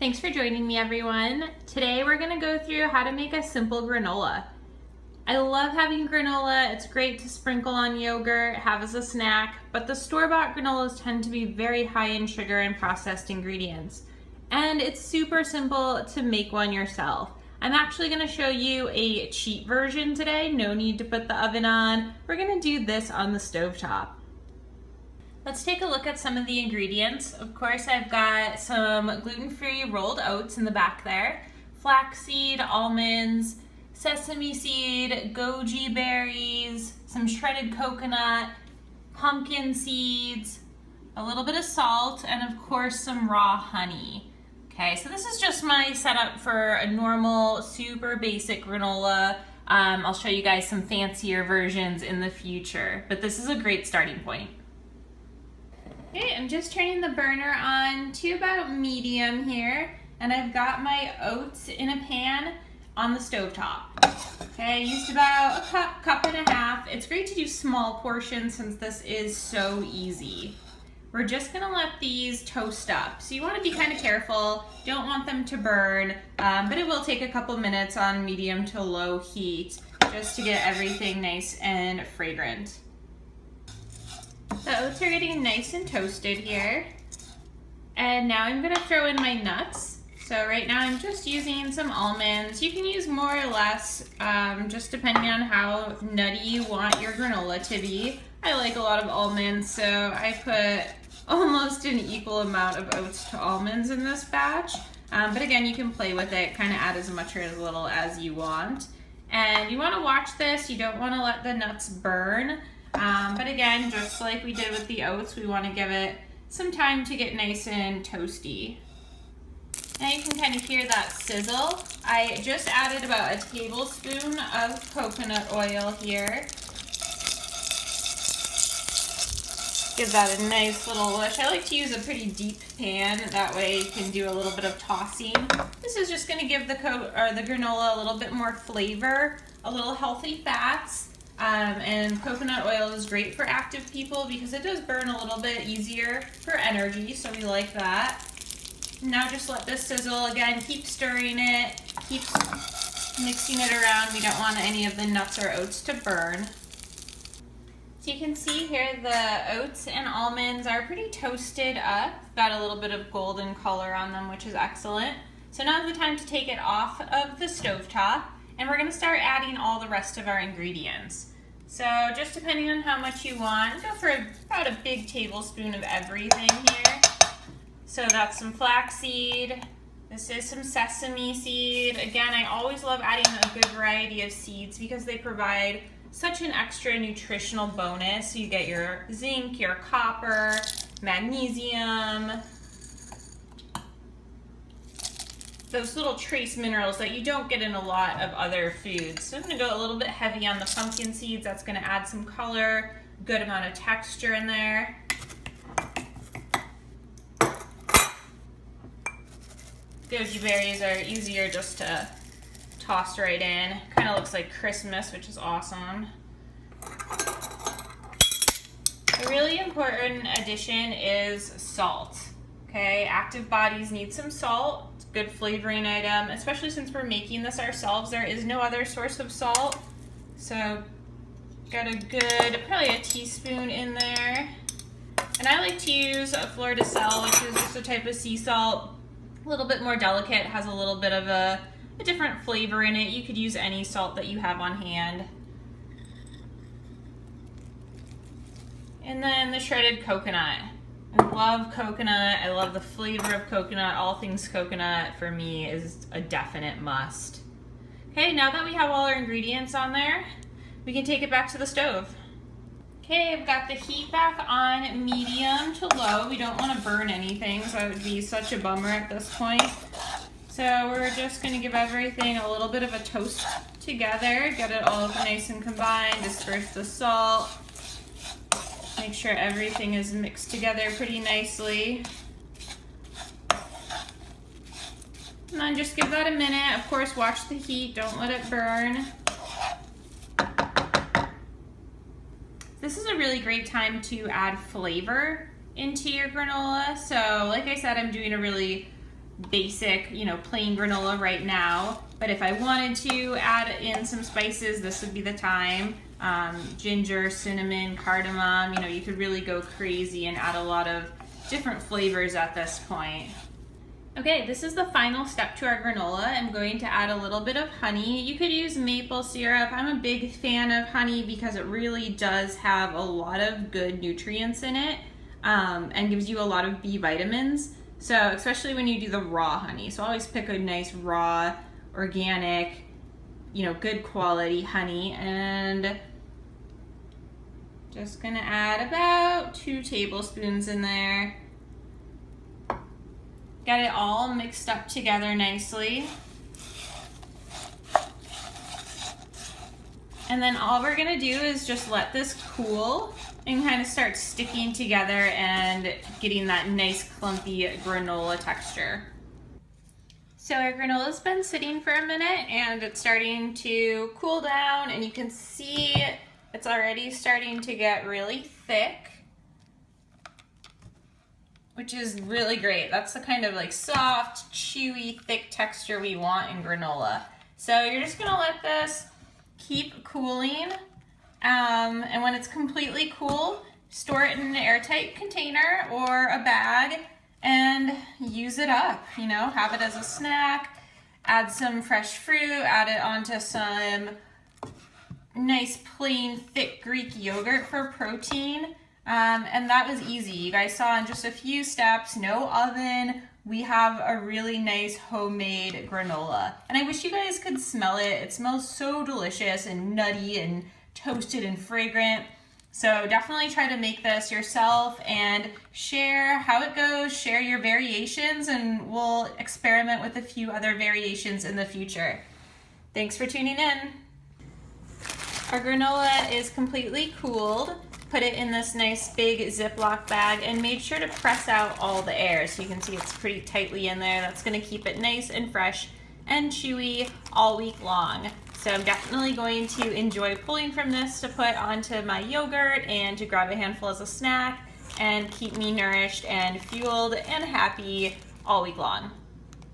Thanks for joining me, everyone. Today we're gonna go through how to make a simple granola. I love having granola. It's great to sprinkle on yogurt, have as a snack, but the store-bought granolas tend to be very high in sugar and processed ingredients. And it's super simple to make one yourself. I'm actually gonna show you a cheat version today. No need to put the oven on. We're gonna do this on the stovetop. Let's take a look at some of the ingredients. Of course, I've got some gluten-free rolled oats in the back there, flaxseed, almonds, sesame seed, goji berries, some shredded coconut, pumpkin seeds, a little bit of salt, and of course some raw honey. Okay, so this is just my setup for a normal, super basic granola. I'll show you guys some fancier versions in the future, but this is a great starting point. Okay, I'm just turning the burner on to about medium here, and I've got my oats in a pan on the stovetop. Okay, I used about a cup and a half. It's great to do small portions since this is so easy. We're just gonna let these toast up. So you wanna be kind of careful, don't want them to burn, but it will take a couple minutes on medium to low heat just to get everything nice and fragrant. The oats are getting nice and toasted here. And now I'm gonna throw in my nuts. So right now I'm just using some almonds. You can use more or less, just depending on how nutty you want your granola to be. I like a lot of almonds, so I put almost an equal amount of oats to almonds in this batch. But again, you can play with it, kind of add as much or as little as you want. And you wanna watch this, you don't wanna let the nuts burn. But again, just like we did with the oats, we want to give it some time to get nice and toasty. Now you can kind of hear that sizzle. I just added about a tablespoon of coconut oil here. Give that a nice little whoosh. I like to use a pretty deep pan, that way you can do a little bit of tossing. This is just going to give the granola a little bit more flavor, a little healthy fats. And coconut oil is great for active people because it does burn a little bit easier for energy, so we like that. Now just let this sizzle. Again, keep stirring it, keep mixing it around. We don't want any of the nuts or oats to burn. So you can see here the oats and almonds are pretty toasted up. Got a little bit of golden color on them, which is excellent. So now's the time to take it off of the stovetop, and we're gonna start adding all the rest of our ingredients. So just depending on how much you want, go for about a big tablespoon of everything here. So that's some flaxseed. This is some sesame seed. Again, I always love adding a good variety of seeds because they provide such an extra nutritional bonus. So you get your zinc, your copper, magnesium, those little trace minerals that you don't get in a lot of other foods. So I'm gonna go a little bit heavy on the pumpkin seeds. That's gonna add some color, good amount of texture in there. Goji berries are easier just to toss right in. Kind of looks like Christmas, which is awesome. A really important addition is salt. Okay, active bodies need some salt. Good flavoring item, especially since we're making this ourselves. There is no other source of salt. So got a good, probably a teaspoon in there. And I like to use a fleur de sel, which is just a type of sea salt. A little bit more delicate, has a little bit of a different flavor in it. You could use any salt that you have on hand. And then the shredded coconut. I love coconut. I love the flavor of coconut. All things coconut for me is a definite must. Okay, now that we have all our ingredients on there, we can take it back to the stove. Okay, I've got the heat back on medium to low. We don't want to burn anything, so it would be such a bummer at this point. So we're just going to give everything a little bit of a toast together, get it all nice and combined, disperse the salt. Make sure everything is mixed together pretty nicely. And then just give that a minute. Of course, watch the heat, don't let it burn. This is a really great time to add flavor into your granola. So like I said, I'm doing a really basic, you know, plain granola right now. But if I wanted to add in some spices, this would be the time. Ginger, cinnamon, cardamom, you know, you could really go crazy and add a lot of different flavors at this point. Okay, this is the final step to our granola. I'm going to add a little bit of honey. You could use maple syrup. I'm a big fan of honey because it really does have a lot of good nutrients in it, and gives you a lot of B vitamins. So especially when you do the raw honey. So always pick a nice raw, organic, you know, good quality honey. And just gonna add about 2 tablespoons in there. Get it all mixed up together nicely. And then all we're gonna do is just let this cool and kind of start sticking together and getting that nice clumpy granola texture. So our granola's been sitting for a minute and it's starting to cool down, and you can see it's already starting to get really thick, which is really great. That's the kind of like soft, chewy, thick texture we want in granola. So you're just gonna let this keep cooling, and when it's completely cool, store it in an airtight container or a bag and use it up. You know, have it as a snack, add some fresh fruit, add it onto some nice plain thick Greek yogurt for protein. And that was easy. You guys saw in just a few steps, no oven, we have a really nice homemade granola. And I wish you guys could smell it. It smells so delicious and nutty and toasted and fragrant. So definitely try to make this yourself and share how it goes, share your variations, and we'll experiment with a few other variations in the future. Thanks for tuning in. Our granola is completely cooled. Put it in this nice big Ziploc bag and made sure to press out all the air, so you can see it's pretty tightly in there. That's gonna keep it nice and fresh and chewy all week long. So I'm definitely going to enjoy pulling from this to put onto my yogurt and to grab a handful as a snack and keep me nourished and fueled and happy all week long.